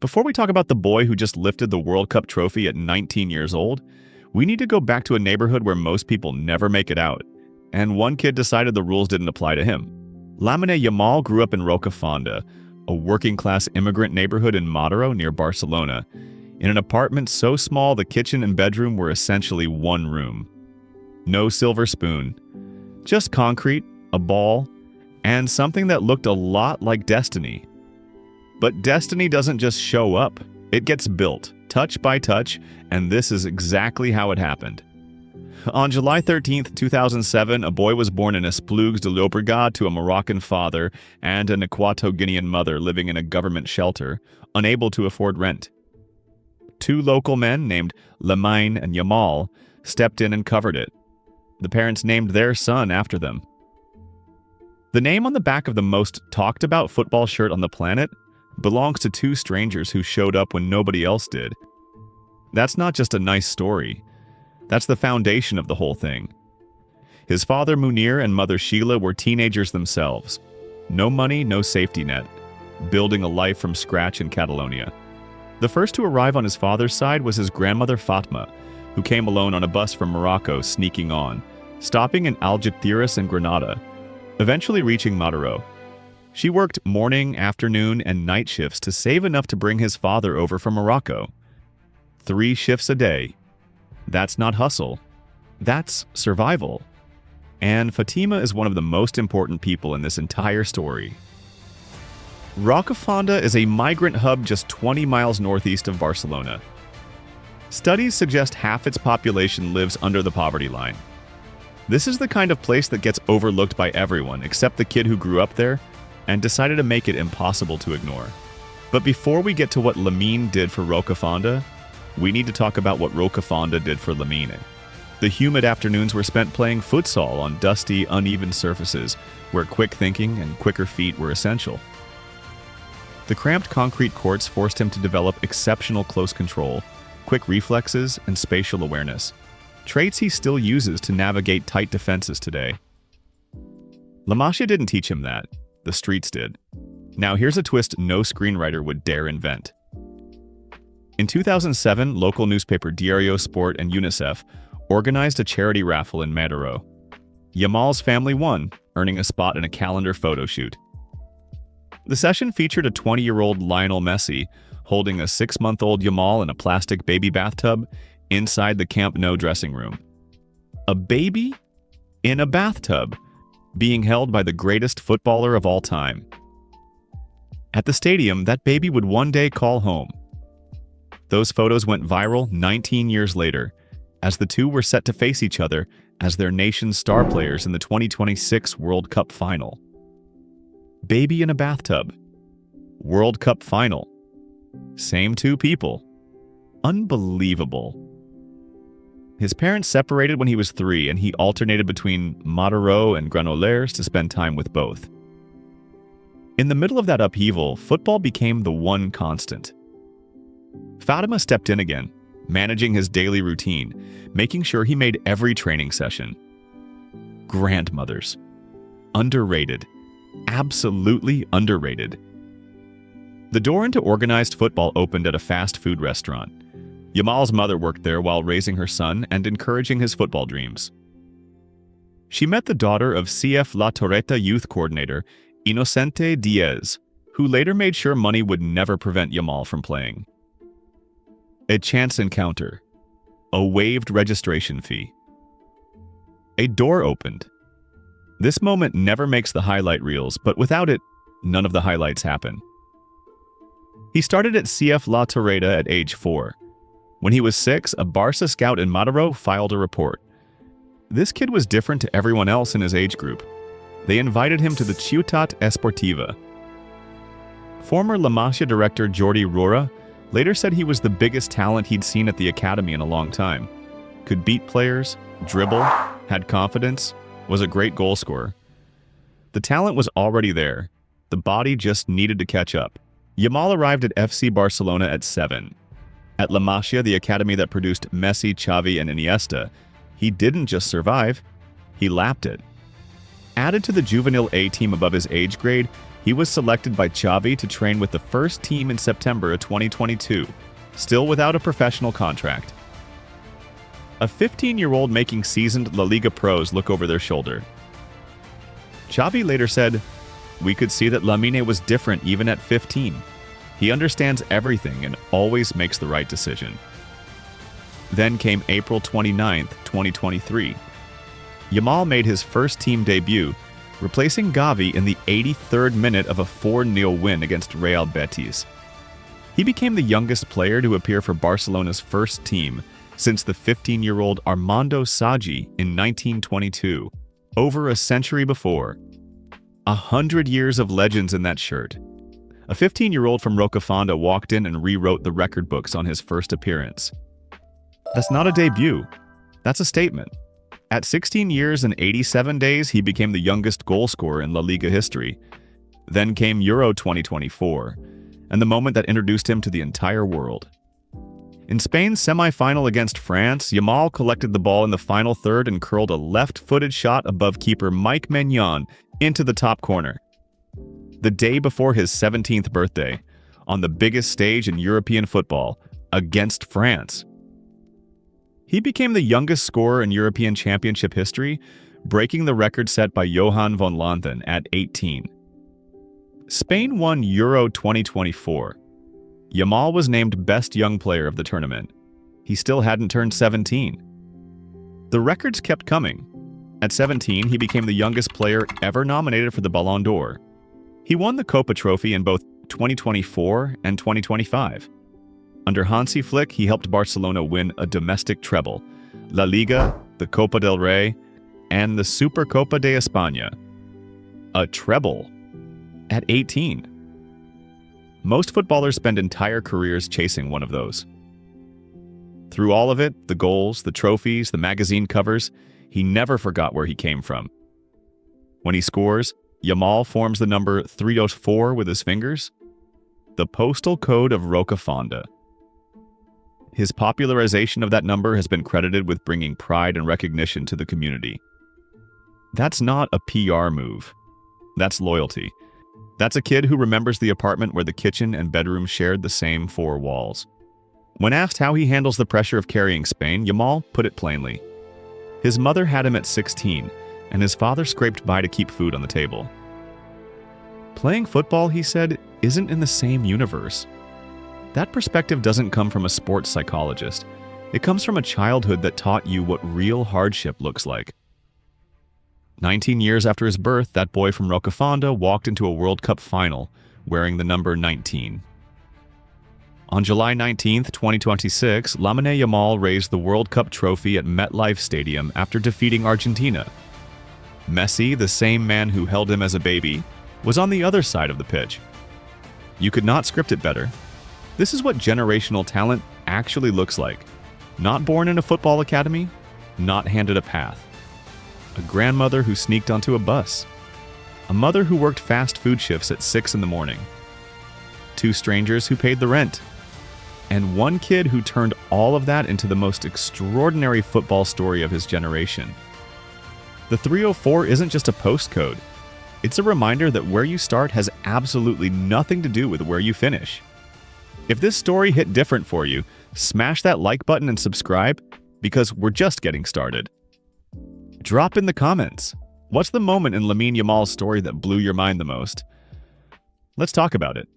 before we talk about the boy who just lifted the World Cup trophy at 19 years old, we need to go back to a neighborhood where most people never make it out. And one kid decided the rules didn't apply to him. Lamine Yamal grew up in Rocafonda, a working-class immigrant neighborhood in Mataró near Barcelona, in an apartment so small the kitchen and bedroom were essentially one room. No silver spoon, just concrete, a ball, and something that looked a lot like destiny. But destiny doesn't just show up, it gets built, touch by touch, and this is exactly how it happened. On July 13, 2007, a boy was born in Esplugues de Llobregat to a Moroccan father and an Equato-Guinean mother living in a government shelter, unable to afford rent. Two local men named Lamine and Yamal stepped in and covered it. The parents named their son after them. The name on the back of the most talked about football shirt on the planet belongs to two strangers who showed up when nobody else did. That's not just a nice story. That's the foundation of the whole thing. His father Munir and mother Sheila were teenagers themselves. No money, no safety net. Building a life from scratch in Catalonia. The first to arrive on his father's side was his grandmother Fatma, who came alone on a bus from Morocco sneaking on, stopping in Algeciras and Granada, eventually reaching Mataró. She worked morning, afternoon, and night shifts to save enough to bring his father over from Morocco. 3 shifts a day. That's not hustle. That's survival. And Fatima is one of the most important people in this entire story. Rocafonda is a migrant hub just 20 miles northeast of Barcelona. Studies suggest half its population lives under the poverty line. This is the kind of place that gets overlooked by everyone except the kid who grew up there and decided to make it impossible to ignore. But before we get to what Lamine did for Rocafonda, we need to talk about what Rocafonda did for Lamine. The humid afternoons were spent playing futsal on dusty, uneven surfaces where quick thinking and quicker feet were essential. The cramped concrete courts forced him to develop exceptional close control, quick reflexes, and spatial awareness, traits he still uses to navigate tight defenses today. Masia didn't teach him that. The streets did. Now here's a twist no screenwriter would dare invent. In 2007, local newspaper Diario Sport and UNICEF organized a charity raffle in Mataró. Yamal's family won, earning a spot in a calendar photo shoot. The session featured a 20-year-old Lionel Messi holding a 6-month-old Yamal in a plastic baby bathtub inside the Camp Nou dressing room. A baby in a bathtub, being held by the greatest footballer of all time. At the stadium, that baby would one day call home. Those photos went viral 19 years later, as the two were set to face each other as their nation's star players in the 2026 World Cup final. Baby in a bathtub. World Cup final. Same two people. Unbelievable. His parents separated when he was 3, and he alternated between Mataró and Granollers to spend time with both. In the middle of that upheaval, football became the one constant. Fatima stepped in again, managing his daily routine, making sure he made every training session. Grandmothers. Underrated. Absolutely underrated. The door into organized football opened at a fast food restaurant. Yamal's mother worked there while raising her son and encouraging his football dreams. She met the daughter of CF La Torreta youth coordinator, Inocente Diaz, who later made sure money would never prevent Yamal from playing. A chance encounter. A waived registration fee. A door opened. This moment never makes the highlight reels, but without it, none of the highlights happen. He started at CF La Torreta at age 4. When he was 6, a Barca scout in Mataró filed a report. This kid was different to everyone else in his age group. They invited him to the Ciutat Esportiva. Former La Masia director Jordi Rora later said he was the biggest talent he'd seen at the academy in a long time. Could beat players, dribble, had confidence, was a great goal scorer. The talent was already there. The body just needed to catch up. Yamal arrived at FC Barcelona at 7. At La Masia, the academy that produced Messi, Xavi, and Iniesta, he didn't just survive, he lapped it. Added to the juvenile A team above his age grade, He was selected by Xavi to train with the first team in September of 2022, still without a professional contract. A 15-year-old making seasoned La Liga pros look over their shoulder. Xavi later said, "We could see that Lamine was different even at 15. He understands everything and always makes the right decision." Then came April 29, 2023. Yamal made his first team debut, replacing Gavi in the 83rd minute of a 4-0 win against Real Betis. He became the youngest player to appear for Barcelona's first team since the 15-year-old Armando Sagi in 1922, over a century before. 100 years of legends in that shirt. A 15-year-old from Rocafonda walked in and rewrote the record books on his first appearance. That's not a debut. That's a statement. At 16 years and 87 days, he became the youngest goal scorer in La Liga history. Then came Euro 2024, and the moment that introduced him to the entire world. In Spain's semi-final against France, Yamal collected the ball in the final third and curled a left-footed shot above keeper Mike Maignan into the top corner. The day before his 17th birthday, on the biggest stage in European football, against France. He became the youngest scorer in European Championship history, breaking the record set by Johan van Lanthen at 18. Spain won Euro 2024. Yamal was named Best Young Player of the tournament. He still hadn't turned 17. The records kept coming. At 17, he became the youngest player ever nominated for the Ballon d'Or. He won the Copa Trophy in both 2024 and 2025. Under Hansi Flick, he helped Barcelona win a domestic treble, La Liga, the Copa del Rey, and the Supercopa de España. A treble at 18. Most footballers spend entire careers chasing one of those. Through all of it, the goals, the trophies, the magazine covers, he never forgot where he came from. When he scores, Yamal forms the number 304 with his fingers, the postal code of Rocafonda. His popularization of that number has been credited with bringing pride and recognition to the community. That's not a PR move. That's loyalty. That's a kid who remembers the apartment where the kitchen and bedroom shared the same 4 walls. When asked how he handles the pressure of carrying Spain, Yamal put it plainly. His mother had him at 16, and his father scraped by to keep food on the table. Playing football, he said, isn't in the same universe. That perspective doesn't come from a sports psychologist. It comes from a childhood that taught you what real hardship looks like. 19 years after his birth, that boy from Rocafonda walked into a World Cup final wearing the number 19. On July 19, 2026, Lamine Yamal raised the World Cup trophy at MetLife Stadium after defeating Argentina. Messi, the same man who held him as a baby, was on the other side of the pitch. You could not script it better. This is what generational talent actually looks like. Not born in a football academy, not handed a path. A grandmother who sneaked onto a bus. A mother who worked fast food shifts at 6 in the morning. 2 strangers who paid the rent. And 1 kid who turned all of that into the most extraordinary football story of his generation. The 304 isn't just a postcode. It's a reminder that where you start has absolutely nothing to do with where you finish. If this story hit different for you, smash that like button and subscribe, because we're just getting started. Drop in the comments. What's the moment in Lamine Yamal's story that blew your mind the most? Let's talk about it.